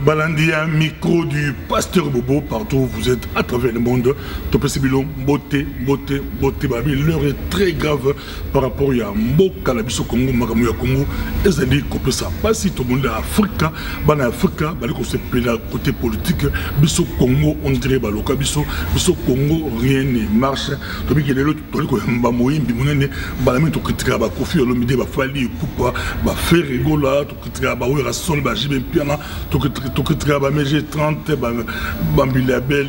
Balandia, micro du pasteur Bobo, partout où vous êtes à travers le monde. Topesibilon, beauté, beauté, beauté, babi. L'heure est très grave par rapport à Mboka, la biso Congo, Makamouya Congo. Et ça dit qu'on peut ça. Pas si tout le monde est Afrique, Bana Afrique, Bali qu'on se pèle côté politique. Biso Congo, on dirait Baloka, biso Congo, rien ne marche. Tobi qui est l'autre, Toliko Mbamoïm, Bimonene, Balami, to critica, Kofi, Olomide, Bafali, Poupa, Ferregola, to critica, Baouira Sol, Bajibé Piana, Tokitika ba MG 30 bambilabel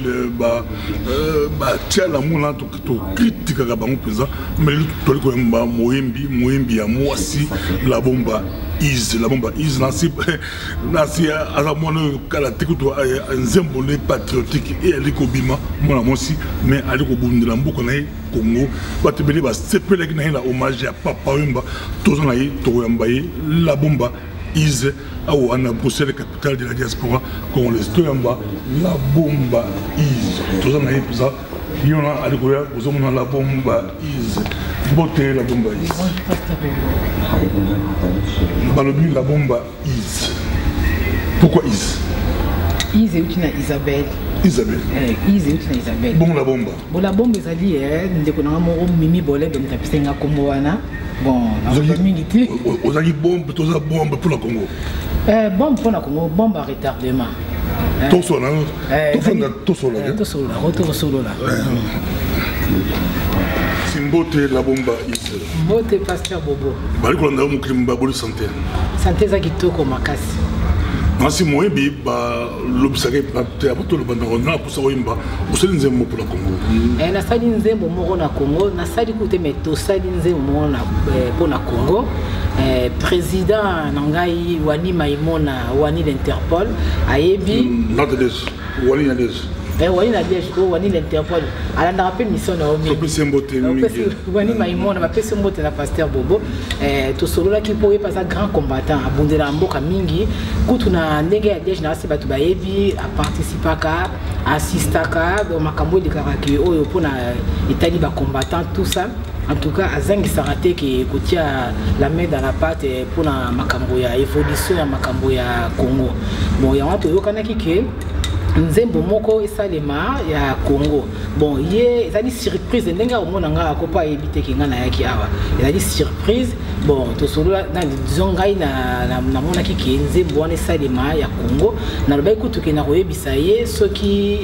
tia la moula tokitika ka bango peza mais toliko mba moyembi ya mwasi la bomba is nasi azamona kala tikuto nzembo le patriotique et aliko bima mona mosi mais aliko bundela mbuko na Congo batebele ba sepelek na la hommage à papa wemba tozana yi toyamba yi la bomba is au à Bruxelles, capitale de la diaspora, qu'on les deux en bas, la bomba is. Tous en avez ça. Il y en a à l'école, vous avez la bomba is. Beauté, la bomba is. Balobi, la bomba is. Pourquoi is? Is est une Isabelle. Isabelle. Is est une Isabelle. Bon, la bomba. Bon, la bombe, ça dit, nous avons Mimi Bolé, donc tu as fait un Congoana. Bon, vous avez bombe pour la Congo. Bombe pour la Congo, bombe à retardement. Tout solo, retour solo là. C'est une beauté la bombe is. Beauté pasteur Bobo. Bali ko ndamu klimba boli santé. Santé za kitoko makasi. Nasi moyebi ba lobisaka te abato lobandana pour ça oyimba oseli nzembo pour la Congo. Na sali nzembo moko na Congo, na sali kote meto sali nzembo na pour la Congo. Président Nangai Wani Maimona Wani l'Interpol ayebi Nadej Wani Nadej Wani Nadej Wani l'Interpol ala na rappel mission na omi Wani Maimona ba pese mbote na pasteur Bobo to solola ki poye pas grand combattant abondela mboka mingi kutu na ndenge ya Dej na se batu bayebi a participaka assistaka do makambo de karaki oyo pona itali ba combattant tout ça. En tout cas, Azangi Sarate qui tient la main dans la pâte pour la Makamboya, évolution à Makamboya Congo. Bon, il y a un peu de Nzembo moko esalema ya Congo. Bon, il y a des surprises. Nenga au monde anga ko pas éviter kinga na yaki awa. Il y a des surprises. Bon, to solo na zongai na mona ki nzembo wana esalema ya Congo. Na lobai kutu ke na koyebisa ye soki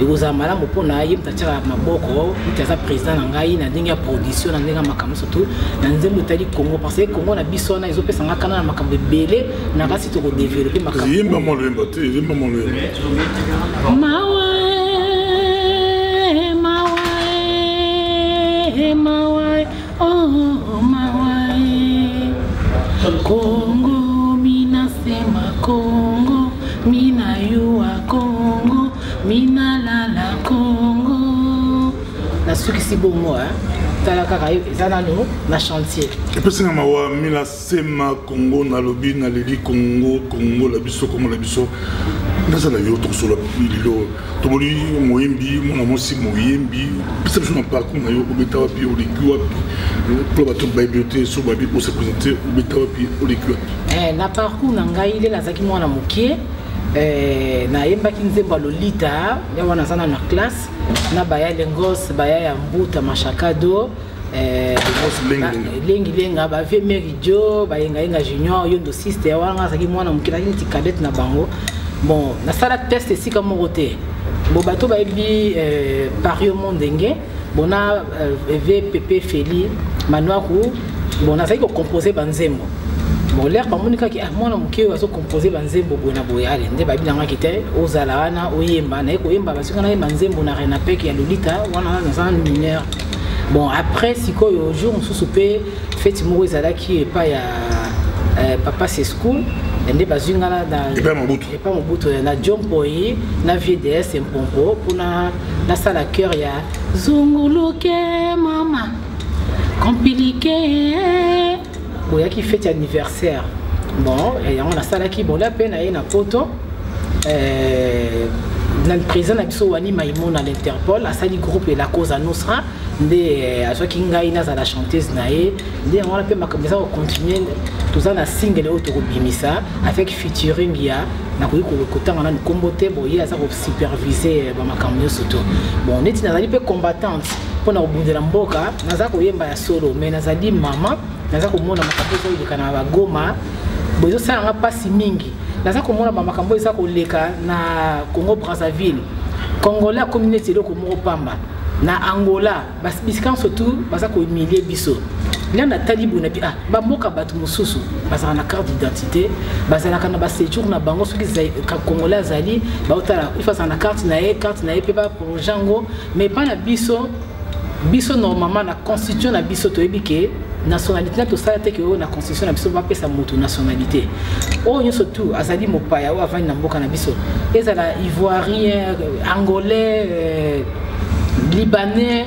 ekozamala mopona ye mtatira maboko mtaza président na ngai na ndenge ya production na ndenge ya makambo surtout na nzembo tali Congo parce que Congo na biso na ezopesa nga kana na makambo belé na kasi to ko développer makambo. Yimba mo le mbote, yimba mo le. Mawae, oh mawae. Congo, mina sema Congo, mina yua Congo, mina lala Congo. La suki si bon moi, talaka zanano na chantier. Et puis c'est mawa mina sema Congo na lobi na leli Congo la biso Congo la biso. Nasa na yo to solo bililo to moli moyembi mona mosi moyembi bisa na parcours na yo obeta wapi olikiwa pour bato ba bibliothèque so ba bi pour se présenter obeta wapi olikiwa na parcours na ngai ile nazaki mwana mokie na yembaki nzemba lolita ya wana sana na classe na baya lengos baya ya mbuta mashakado lenga ba vie Mary Jo ba yenga junior yondo sister wana nazaki mwana mokie na ti cadet na bango. Bon, na sala test ici comme roté. Bon bateau ba ebi Pario Mondenge, bon na VPP Feli, Manoaku, bon na ko composer banzembo. Bon l'air ba monika ki mwana muke wazo composer banzembo bona boyale nde ba bilanga kite ozala wana oyemba na ko yemba ba sikana banzembo na rena pek ya lolita wana na sana mineur. Bon après siko yo jour on soupé fête mo ezala ki pa ya papa c'est school. Ende bazungala na et pas Mobutu na Jompoyi na VDS Mpompo pour na sala cœur ya zunguluke mama compliqué boya qui fête anniversaire bon et on a sala qui bon la peine na poto le président Nabiso Wani Maïmon à l'Interpol, à Sali groupe et la cause à Nosra, à ceux qui ngaïna à la chanteuse Naé, on a pu continuer tout ça na single auto bimisa avec featuring ya na ko côté on a combattre boyer ça superviser ba makamyo surtout bon neti nazali pe combattante pour na obundela mboka naza ko yemba ya solo mais nazali mama naza ko mona makapo ko kana ba goma bozo sala pasi mingi naza ko mona ba makambo isa ko leka na Congo Brazzaville Congolais communauté loko mo pamba na Angola biskan surtout baza ko humilier biso là na talibu na bi ba moka batu mususu baza na carte d'identité baza na kana ba séjour na bango soki Congolais azali ba otala il faut na carte na pe ba pour jango mais pas na biso normalement la constitution na biso to ebike nationalité na to sala te ke na constitution na biso ba pesa mutu nationalité o nyo surtout azali mopaya o avani na mboka na biso ezala ivoirien angolais libanais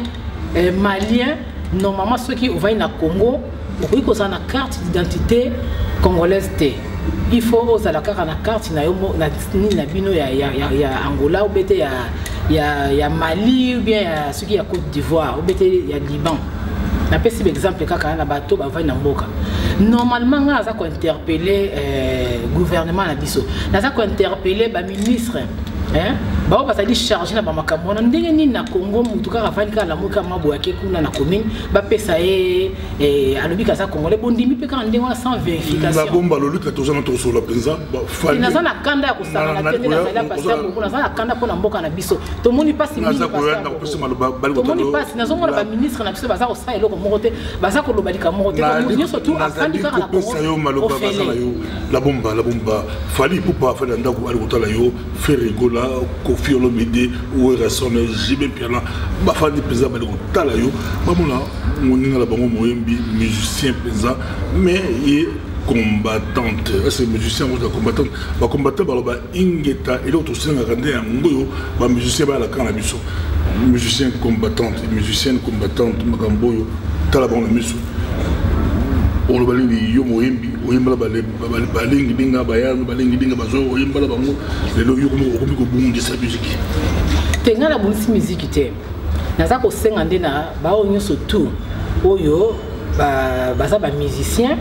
malien normalement ceux qui vont na Congo il faut na carte d'identité congolaise te il faut osa la carte na yo na bino ya Angola ou bete ya Mali ou bien ceux qui ya Côte d'Ivoire ou bete ya Liban na pesi exemple kaka na bato ba va na mboka normalement nga za ko interpeller gouvernement na biso na za ko interpeller ba ministre ba ba sali charger na ba makambo na ndenge nini na Congo mutu kaka fani kala la moka mabo yake kuna na commune ba pesa alobi ka sa congolais bondimi pe kaka ndenge sans vérification la bomba lo luka tozana to sur la penza ba fali na sana kanda ya kusala na tete na sala passer ko na sana kanda pona mboka na biso to moni pasi mingi to moni pasi na zomona ba ministre na biso ba za ko sa eloko mokote ba za ko lobalika mokote ko moni surtout afani kaka na Congo la bomba fali pour faire ndako ali kotala yo faire rigola Kofi Olomide ou Erasone Jibé Piana bafandi pesa bali kotala yo bamona moninga la bango moyembi musicien pesa mais il combattante c'est musicien ou combattante ba combattant ba ingeta et l'autre senga kande ngoyo ba musicien ba la kana biso musicien combattante musicienne combattante makamboyo tala bango miso on le balingi yo moyembi oyembala balingi binga bayano balingi binga bazo oyembala bango lelo yo komi ko bundi sa musique tenga la bonne musique te naza ko senga ndena ba onyo surtout oyo ba musicien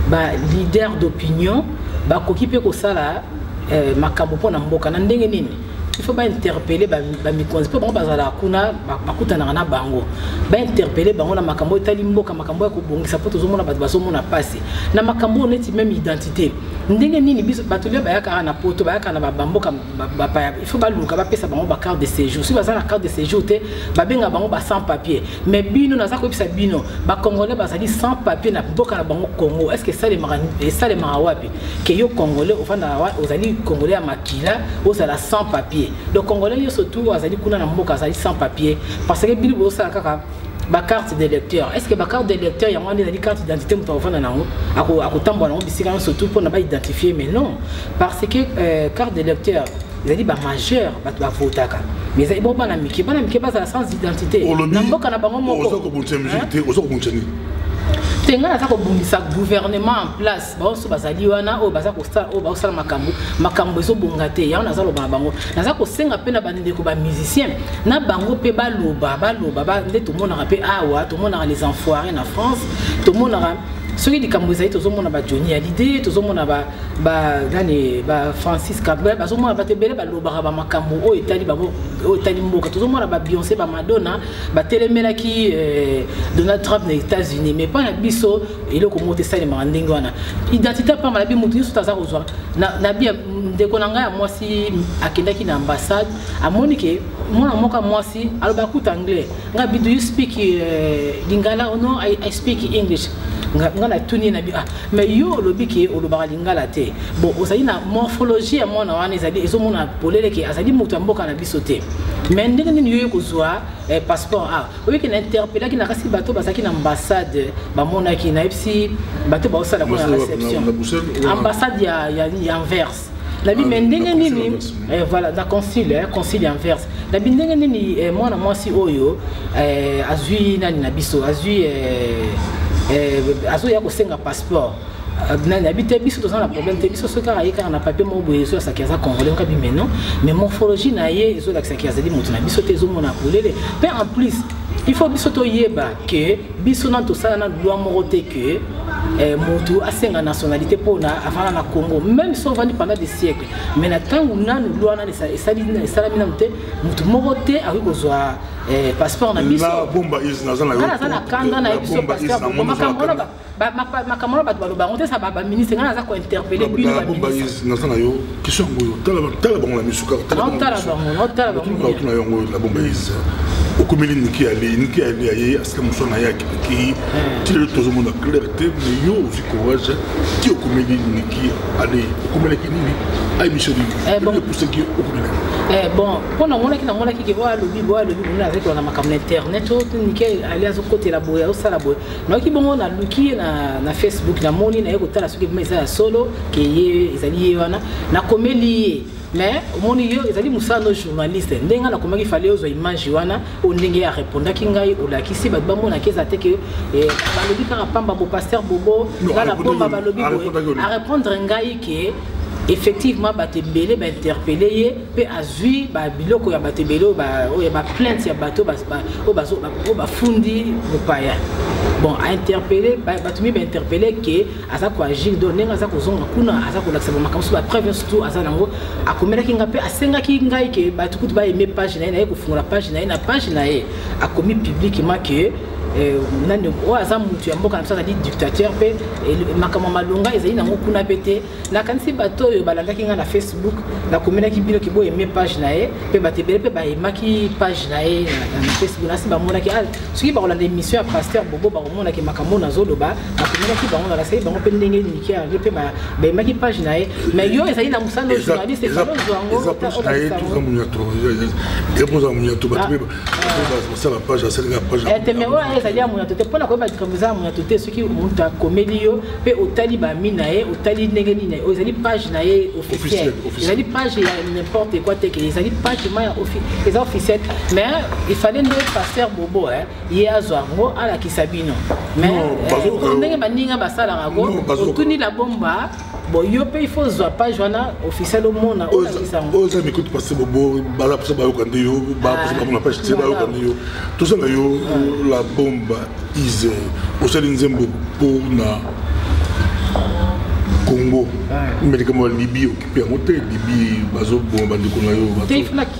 ba leader d'opinion ba kokipe ko sala makambo pona mboka na ndenge nini il faut pas interpeller ba mikonzi pe bango bazala kuna bakutana na bango ba interpeller bango na makambo etali mboka makambo ya kobongisa po tozomona bato bazomona pasi na makambo neti même identité ndenge nini biso bato leo bayaka na poto bayaka na bamboka il faut ba luka ba pesa bango ba carte de séjour si bazala carte de séjour te ba benga bango ba sans papier mais bino na za ko bisa bino ba congolais bazali sans papier na mboka na bango Congo est-ce que ça les wapi que yo congolais ofanda ozali congolais ya makila ozala sans papier. Donc Congolais surtout azali kuna na mboka azali sans papier parce que bilu ça kaka ba carte d'électeur est-ce que ba carte d'électeur ya ngani ezali carte d'identité mutu ofana nango akotambwa nango bisika surtout pour na ba identifier mais non parce que carte d'électeur ezali ba majeur ba votaka mais ezali bon bana miki ba sans identité na mboka na bango moko ozo ko bunche musique ozo ko bunche ni tenga na ko bungisa gouvernement en place ba so bazali wana o baza ko sala o ba sala makambo ezo bunga te ya na zalo ba bango na za ko senga pe na bandeko ba musicien na bango pe ba loba ba nde to mona pe awa to mona les enfoirés na France to mona soki likambo ezali tozomona ba Johnny Hallyday tozomona ba Francis Cabrel bazomona batebele balobaka ba makambo o etali bango o etali mboka tozomona ba Beyoncé ba Madonna batelemelaki Donald Trump na États-Unis mais pas na biso eloko mote sale mandenge wana identité pa malabi mutu nyonso taza kozwa na bia ndeko na ngai ya mwasi akendaki na ambassade amoni ke mwana moka mwasi aloba kuta anglais ngai do you speak lingala or no I speak English ngana tuni na bi mais yo lobi ke olobaka lingala te bon osali na morphologie ya mwana wana ezali ezomona polele ke azali mutu mboka na biso te mais ndenge nini yo kozwa passeport obi ke na interpeller ki na kasi bato basaki na ambassade bamonaki na epsi bato ba osala ko na réception ambassade ya Anvers la bi ndenge nini voilà da consul Anvers la bi ndenge nini mwana mwasi oyo azui nani na biso azui azo ya kosenga passeport habité biso dans la problème te biso ce car na papier mo boye so ça qui a congolais on kabi maintenant mais morphologie na ye so la qui a dit mutu na biso te zo mona polele mais en plus il faut biso to yeba que biso na to ça na loi morote que mutu a 5 nationalité pour na avant na Congo même si on va pendant des siècles mais na tant on a loi na ça minante mutu morote a kozwa passeport na biso la bomba is na zana yo na kanda na biso passeport makamona bato baloba on te sa ba ministre ngana za ko interpeller bino ba bomba is na zana yo question ngoyo tala bango la misuka tala bango na yo la bomba is au comité niki ali aye aska musona ya ki tire tout le monde a clarté mais yo aussi courage qui au comité niki ali au comité nini ay mission du pour ce qui au comité bon pour na mona ki voit le bibo na avec on a makam internet tout niki ali azo côté la boya au sala boya na ki bongo na luki na Facebook na moni na yeko tala soki mesa solo ke ye ezali wana na komeli mais mon yo ezali musano journaliste ndenga na komaki fallait ozo image wana o ndenge ya répondre ki ngai o la kisi ba bamona keza te que balobi ka pamba bo pasteur bobo la bomba balobi a répondre ngai que effectivement batebele ba interpeller pe azui ba biloko ya batebele ba o ya ba plainte ya bato ba fundi mopaya bon a interpeller batumi ba interpeller que asa ko agir donner asa ko zonga kuna asa ko laksa makamso ba preuve surtout asa nango akomela kinga pe asenga ki ngai ke batu kutu ba aimer page na ye ko fungula page na ye akomi publiquement que nani o aza mutu ya mboka na ça dit dictateur pe makama malonga ezali nango kuna pete na kanisi bato yo balandaki nga na Facebook na komela ki bilo ki bo aimer page na ye pe batebele pe ba emaki page na ye na Facebook na si ba mona ki soki ba kolanda émission ya pasteur bobo ba mona ki makamo na zoloba na komela ki bango na sai bango pe ndenge niki ya pe ba emaki page na ye mais yo ezali na musano journaliste ezalo zwango tout comme nyato dépose en nyato batebe ça la page ça la page ezali ya moya tote pona ko ba dikamza moya tote soki muta komeli yo pe otali ba mina ye otali ndenge nini ezali page na ye officielle ezali page ya n'importe quoi te que ezali page ma ya officielle mais il fallait ne passer bobo ye azwango ala kisabino mais ndenge baninga basala rago otuni la bomba bon yo pe il faut zwa page wana officielle au monde o kisango oza mikutu passer bobo bala psa ba yokande yo ba psa ba na page te ba yokande yo tout ça yo la bomba is osali nzembo pour na Congo médicament Libye occupé en hôtel Libye bazo bon bandi ko na yo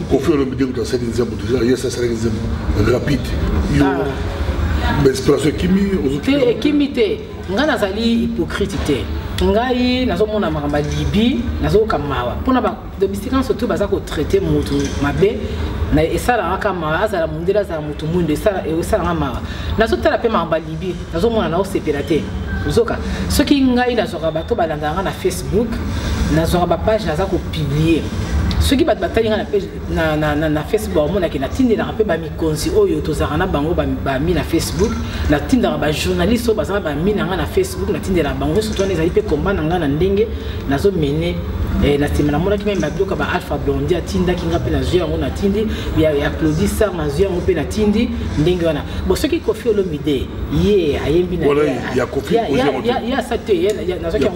ko faire le médic dans cette nzembo déjà il ça serait nzembo rapide yo inspiration kimi te ngana zali hypocrite te ngai nazomona makamba Libye nazokamawa pona ba domesticants surtout baza ko traiter mutu mabe na esala kama azala mundela za mutu munde esala ngama nazotala pe makamba Libye nazomona na osepelate uzoka soki ngai nazoka bato balanda na Facebook nazoka ba page naza ko publier soki bat batali na page na Facebook mona ki na tindela pe ba mikonzi oyo tozaka na bango ba mi na Facebook na tindela ba journaliste o bazaka ba mi na Facebook na tindela bango surtout ezali pe combat na na ndenge nazo mener na simana mona ki même badoka ba Alpha Blondy atinda kinga pe na zia ngo na tindi ya Claudie Sar na zia ngo pe na tindi ndenge wana bo soki Koffi Olomide ye ayembi na ya Koffi ya sate na soki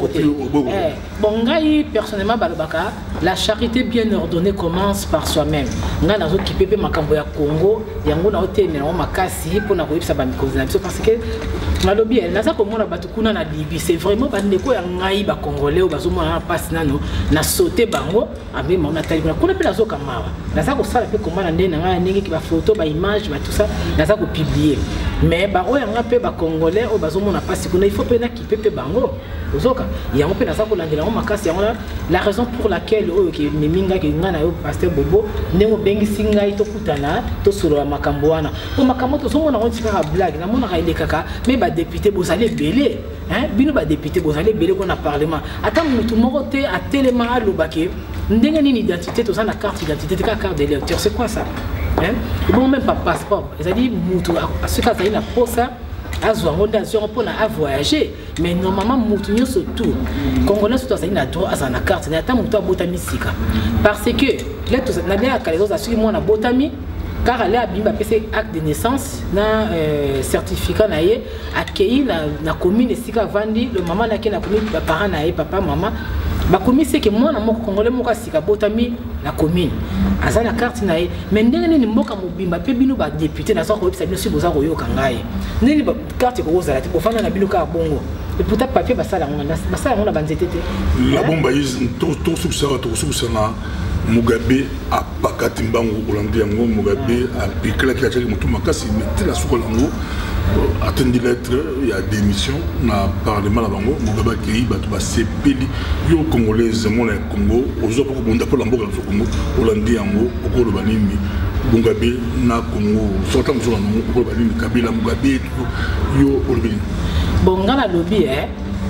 bon ngai personnellement balobaka la charité bien ordonnée commence par soi-même nga nazo kipepe makambo ya Congo yango na hôtel na makasi pona ko yipsa ba mikozi na biso parce que malobi naza komona batu kuna na Libye c'est vraiment bandeko ya ngai ba congolais o bazomona na passe nano na sauter bango abe mona tali kuna pe nazo kamawa naza ko sala pe komana ndene na ngai ndenge ki ba photo ba image ba tout ça naza ko publier mais ba o yanga pe ba congolais o bazomona passe kuna il faut pe na kipepe bango ozoka yango pe naza ko landela ngo makasi yango la raison pour laquelle o ki miminga ki ngana yo pasteur bobo ndenge bengi singa ito kutana to solo makambo wana o makambo to somona on tika blague na mona ka ile kaka mais ba député bozali belé hein bino ba député bozali belé ko na parlement ata mutu moko te a telema alobake ndenge nini identité to ça na carte d'identité ka carte d'électeur c'est quoi ça hein bon même pas passeport ezali mutu a ce cas ça ina posa azwa ngonda zero pona a voyager mais normalement mutu nyoso tout congolais surtout ça ina droit à na carte na ata mutu abota misika parce que là tout na bien ka les autres assurer moi na botami car elle a bimba PC acte de naissance na certificat na ye accueilli na commune sika vandi le maman na ke na commune parents na ye papa maman ba commune c'est que moi na moko congolais moko sika botami la commune aza na carte na ye mais ndenge ni mboka mobimba pe bino ba député na soko bisa bino si boza ko yoka ngai ndeni ba carte ko ozala ti bofana na bino ka bongo et pourtant papier basala ngona banzete te la bomba is to subsana Mugabe a pakati mbangu Hollande yango Mugabe a pikela ki achaki mutu makasi metela suko lango attendi lettre il y a démission na parlement la bango Mugabe ki batu ba sepeli yo congolais mon Congo ozo ko bonda pour lamboka na Congo Hollande yango okolo banini Mugabe na Congo sota mzo na okolo banini Kabila Mugabe yo olbini bon ngana lobby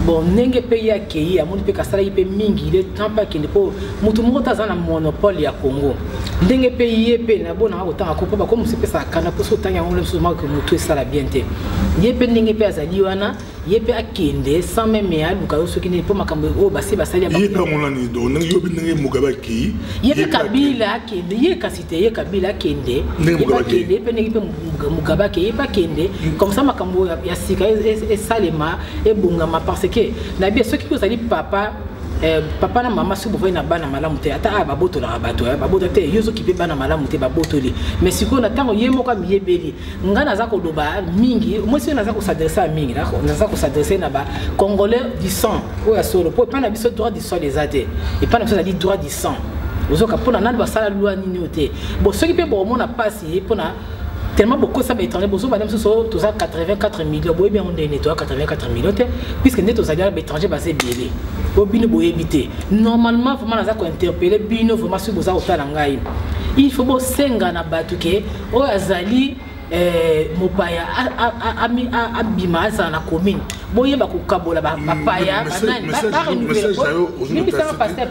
bon nenge pays accueilli amoni pe kasala ipe mingi le temps pas qu'il faut mutu moko tazana monopole ya Congo ndenge pays yepe na bona otanga ko pa comme c'est ça kana pour sotanga on le souvent que mutu ça la bien te yepe ndenge pe azali wana yepe akende sans même ya luka so kini po makambo o basi basali ya yepe monani do ndenge yobi ndenge Mugabe ki yepe Kabila akende ye kasite ye Kabila akende yepe akende yepe ndenge pe Mugabe ki yepe akende comme ça makambo ya sika et salema et bungama parce que na bien ceux qui vous allez papa papa na maman si vous voyez na bana malamu te ata baboto na bato baboto te yozo ki pe bana malamu te babotoli mais siko na tango yemo ka miyebeli ngana za ko doba mingi moi si na za ko s'adresser mingi na za ko s'adresser na ba congolais du sang o ya solo po pas na biso droit du sol les até et pas na biso droit du sang ozo ka pona na ba sala loi nini ote bon ceux qui pe bon mona passer pona tellement beaucoup ça va étranger beaucoup madame ce sont tous à 84 millions boy bien on est nettoie 84 millions puisque net aux alliés étrangers basé biélé au bino boy éviter normalement vraiment na za ko interpeller bino vraiment sur boza otala ngai il faut bo senga na batuke o azali mopaya abima za na commune boye ba ko kabola ba paya banani ba renouveler ni ça va passer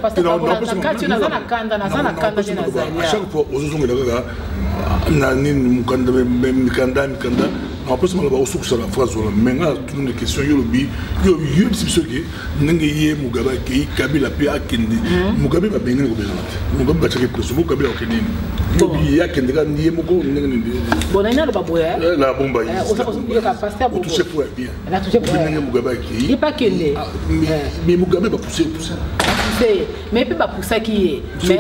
na kanda na chaque fois aux gens nani mukanda mikanda en plus on va aussi sur la phrase mais là tout une question yo lobi yo c'est ce que ndenge ye Mugabe ki Kabila pe akende Mugabe ba benga ko benga Mugabe ba chake presso Kabila okende lobi ya kende ga ndiye moko ndenge ndi bona ina ba boya la bomba yi yo ka passer pour toucher pour bien la toucher pour ndenge Mugabe ki il pas kende mais Mugabe ba pousser mais peut pas pousser qui est mais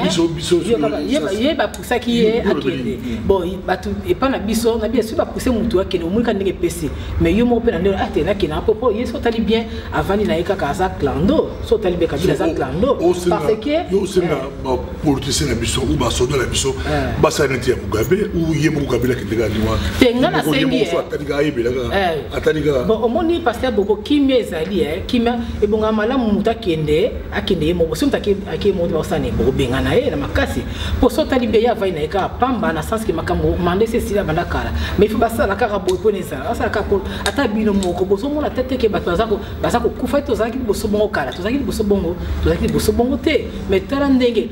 il va pousser qui est akende bon et pas na biso na bien sûr va pousser mutu akende o mulika ndenge pesi mais yo mo pe na ndelo ate na kina popo yeso tali bien avant il na eka kaza clando so tali be Kabila za clando parce que yo senga ba politicien na biso ou ba soda na biso ba sa neti ya Mugabe ou ye Mugabe la kendega niwa tenga na sengi ataliga bon au moni pasteur boko kimia ezali kimia e bonga malamu mutu akende mo so mutaki mo ba sane bo benga na ye na makasi po so tali be ya vai na eka pamba na sens que makambo mande se sila bandakala mais il faut basa la kara bo ponesa asa ka po ata bino moko bo so mona tete ke bato bazako kufa to zaki bo so bongo kala to zaki bo so bongo te mais tala ndenge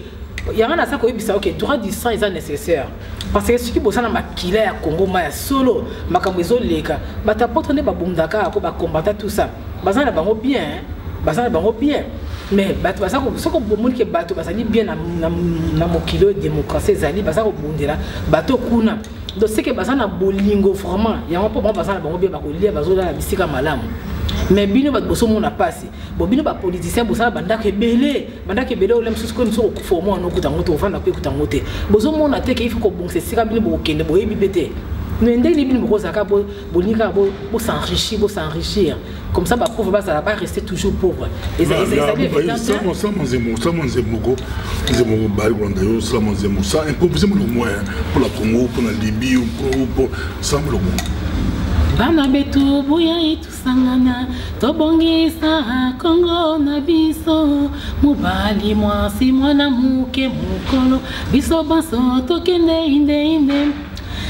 yanga na sako yebisa OK droit du sang est nécessaire parce que ce qui bossa na makila ya Congo ma ya solo makambo ezoleka bata potre ne babundaka ko ba combattre tout ça bazana bango bien mais bato bazako soko bomoni ke bato bazali bien na mokilo démocratie ezali bazako bundela bato kuna donc c'est que bazana bolingo vraiment yango po bazana bango bien bakolia bazola na bisika malamu mais bino bato boso mona pasi bo bino ba politicien bosala bandaka ebele olem susu ko mso ko formo no kutango to fanda pe kutango te boso mona te ke il faut ko bon c'est sika bino bo kende bo yebi bete mais ndeli bino bo zaka bo bonika bo s'enrichir comme ça ba pauvre ba ça pas rester toujours pauvre et ça évident ça improviser le moyen pour la Congo pour la Libye ou pour ça le bana betu buya itusangana tobongisa Congo na biso mubali mwasi mwana muke mukolo biso baso tokende inde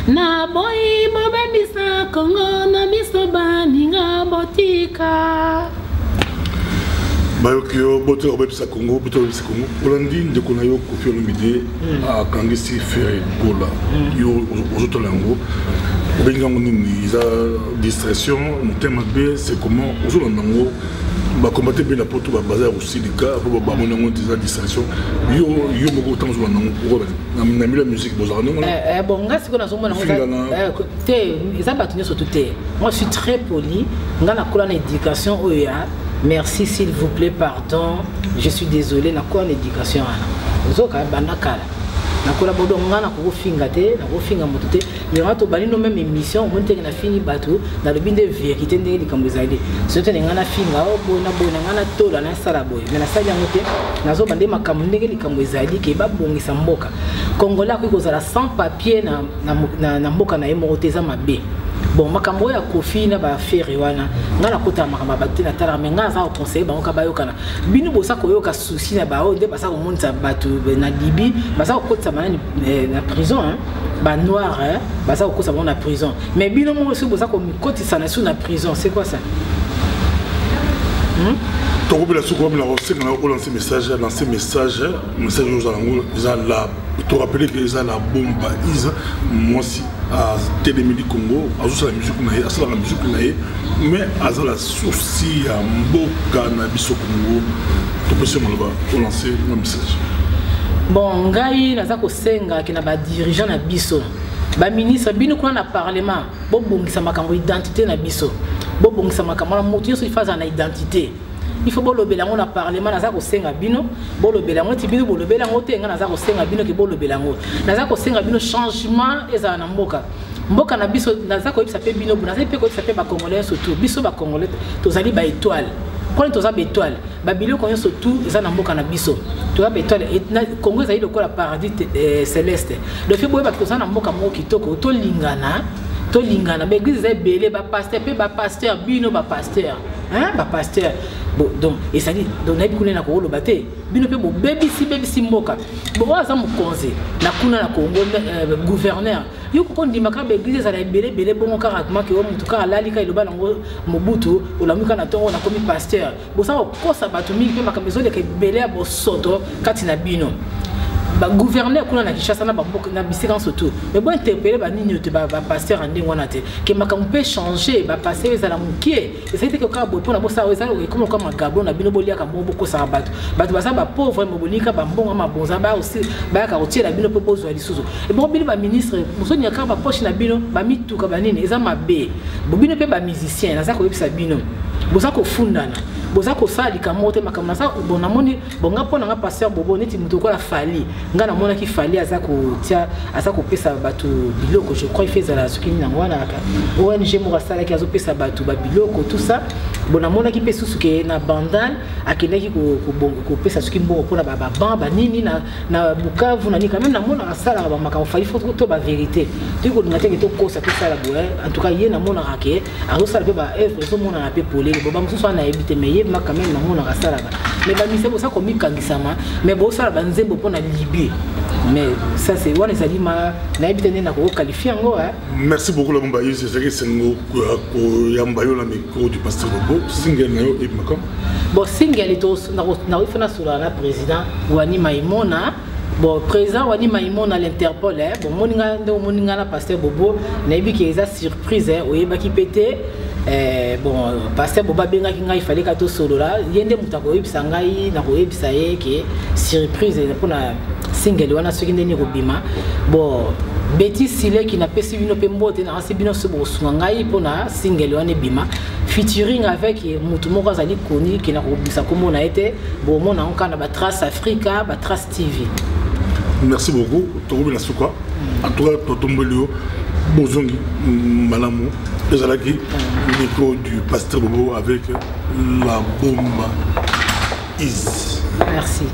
na boy mobebisa Congo na biso baninga botika Bayokio bote obebisa Congo Olandi ndeko na yo Koffi Olomide a kangisi Ferry Gola yo ozotolango bengango nini isa distraction motema be c'est comment ozolandango bah combattre bien la porte bazar aussi les gars pour bah mon nom des distraction yo beaucoup temps sur la musique bon nga siko na zomona te eza batuni surtout te moi je suis très poli nga na kola na éducation oya merci s'il vous plaît pardon je suis désolé na kola na éducation ana zoka banda kala na kola bodo nga na ko finga te na ko finga moto te yanga to bali no même émission on te na fini bato na le binde vérité ndenge likambo ezali sote nga na finga o bona nga na tola na sala boy mais na sala yango te nazo bande makambo ndenge likambo ezali ke ba bongisa mboka Congolais ko kozala sans papier na mboka na yemo oteza mabe bon makambo ya kofi na ba faire wana nga na kota makambo ba tena tala mais nga za conseiller ba okabayo kana bino bosa ko yoka souci na ba o nde basa ko monta bato na Libye basa ko kota manani na prison hein ba noir hein basa ko kota na prison mais bino mo aussi bosa ko kotisa na na prison c'est quoi ça Toko la soukou la recette on a lancé message aux alengours ils ont la te rappeler que ils ont la bombe ils moi aussi à Télémédi Congo à la musique naïe mais à la souci à Mboka na biso Congo to peut se lancer un message bon ngai naza ko senga ki na ba dirigeant na biso ba ministre bino ko na parlement bo bongisa makambo identité na biso bo bongisa makambo na moto yo so ifaza na identité il faut bolobela ngo na parlement naza ko senga bino bolobela ngo ti bino bolobela ngo te nga naza ko senga bino ke bolobela ngo naza ko senga bino changement eza na mboka na biso naza ko yebisa pe bino naza pe ko yebisa pe ba congolais surtout biso ba congolais tozali ba étoile quand toza ba étoile ba biloko yo surtout eza na mboka na biso toza ba étoile Congo ezali lokola paradis céleste le fait boye ba toza na mboka mo kitoko to lingana ba église eza belé ba pasteur bino ba pasteur hein ba pasteur bon donc et ça dit donc na bikuna na ko lo baté bino pe bo bebisi mboka bo waza mukonzi na kuna na Congo gouverneur yo ko ndima ka ba église za na belé bongo ka rakma ke o mutu ka alali ka iloba nango mobutu olamuka na tongo na komi pasteur bo sa ko sa batu mingi pe makamezo de ke belé bo soto kati na bino ba gouverneur kuna na Kinshasa na ba na bisika surtout mais bon interpeller ba nini te ba pasteur ande ngwana te ke makambo peut changer ba passer za la mukie et ça été que ka bo pona bo sa za comme magabo na bino bolia ka mbo ko sa bato ba sa ba pauvre mo bonika ba mbonga mabonza ba aussi ba ka otiela bino pe pozo ali suzo et bon bino ba ministre muso nya ka ba poche na bino ba mituka ba nini eza mabe bo bino pe ba musicien na za ko yebisa bino bo za ko fundana boza ko sali ka mote makamna sa bona moni bonga pona nga pasteur bobo neti muto ko la fali nga na mona ki fali aza ko tia aza ko pesa batu biloko je crois il fait la sukini na wana ka ONG mo rasala ki azo pesa batu ba biloko tout ça bona mona ki pesa suke na bandal akendaki ko pesa sukini bongo pona ba bamba nini na Bukavu na ni quand même na mona rasala ba makao fali faut to ba vérité tu ko ngate ki to kosa tout ça la boye en tout cas yena mona rake azo sala pe ba œuvre so mona na pe polé boba muso na ebite mais ma quand même na mona rasala mais ba misebo ça comme kangisama mais bo sala banzembo pona Libye mais ça c'est wana ezali ma na ebite na ko qualifier ngo hein. Merci beaucoup la bomba yise c'est que sengo ko yambayo la micro du pasteur Bobo single nayo et makam bon single etos na ifana sura na président Wani Maimona bon président Wani Maimona l'Interpol bon moninga na pasteur Bobo na ebi ki eza surprise oyeba ki pété bon pasteur Boba benga ki ngai fallait ka to solo la yende mutako yebisa ngai na ko yebisa ye ke surprise pour na single wana soki ndeni ko bima bon Betty Sile qui n'a pas suivi nos pembote na asibino so bo sunga ngai pour na single wana bima featuring avec mutumo azali koni ki na ko bisa komo na été bon mona onka na ba Trace Africa ba Trace TV. Merci beaucoup Togo la souka en tout cas totombelio bozongi malamu ezalaki micro du pasteur Bobo avec la bombe is. Merci.